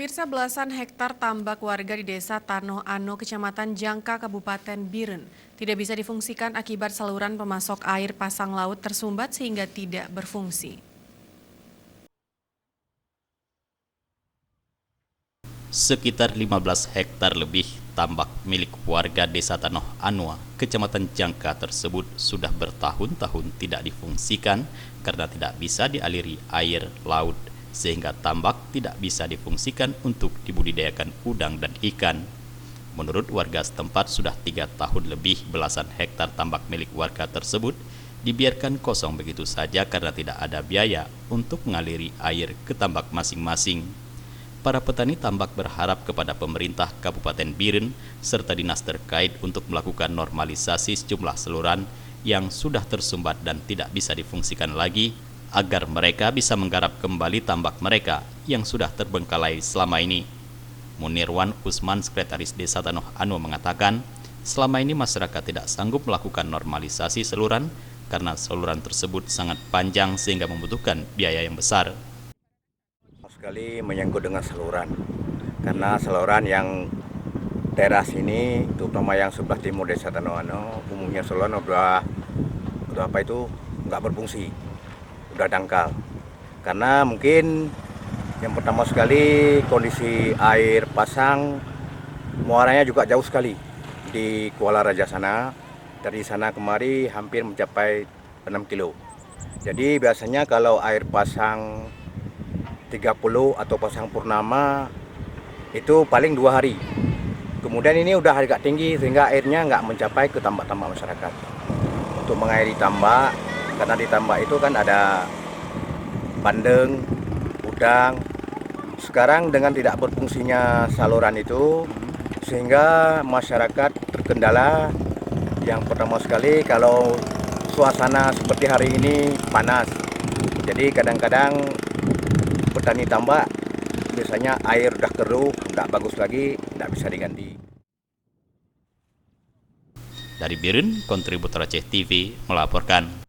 Pemirsa, belasan hektar tambak warga di Desa Tanoh Ano, Kecamatan Jangka, Kabupaten Biren, tidak bisa difungsikan akibat saluran pemasok air pasang laut tersumbat sehingga tidak berfungsi. Sekitar 15 hektar lebih tambak milik warga Desa Tanoh Ano, Kecamatan Jangka tersebut sudah bertahun-tahun tidak difungsikan karena tidak bisa dialiri air laut, sehingga tambak tidak bisa difungsikan untuk dibudidayakan udang dan ikan. Menurut warga setempat, sudah 3 tahun lebih belasan hektar tambak milik warga tersebut dibiarkan kosong begitu saja karena tidak ada biaya untuk mengaliri air ke tambak masing-masing. Para petani tambak berharap kepada pemerintah Kabupaten Biren serta dinas terkait untuk melakukan normalisasi sejumlah saluran yang sudah tersumbat dan tidak bisa difungsikan lagi agar mereka bisa menggarap kembali tambak mereka yang sudah terbengkalai selama ini. Munirwan Usman, Sekretaris Desa Tanoh Ano, mengatakan selama ini masyarakat tidak sanggup melakukan normalisasi saluran karena saluran tersebut sangat panjang sehingga membutuhkan biaya yang besar. Sekali menyangkut dengan saluran, karena saluran yang daerah sini, terutama yang sebelah timur Desa Tanoh Ano, umumnya saluran udah nggak berfungsi, udah dangkal. Karena mungkin yang pertama sekali kondisi air pasang muaranya juga jauh sekali di Kuala Raja sana, dari sana kemari hampir mencapai 6 kilo. Jadi biasanya kalau air pasang 30 atau pasang purnama itu paling 2 hari. Kemudian ini udah agak tinggi sehingga airnya nggak mencapai ke tambak-tambak masyarakat. Untuk mengairi tambak, karena di tambak itu kan ada bandeng, udang. Sekarang dengan tidak berfungsinya saluran itu sehingga masyarakat terkendala. Yang pertama sekali kalau suasana seperti hari ini panas. Jadi kadang-kadang petani tambak biasanya air udah keruh, nggak bagus lagi, nggak bisa diganti. Dari Biren, kontributor Aceh TV melaporkan.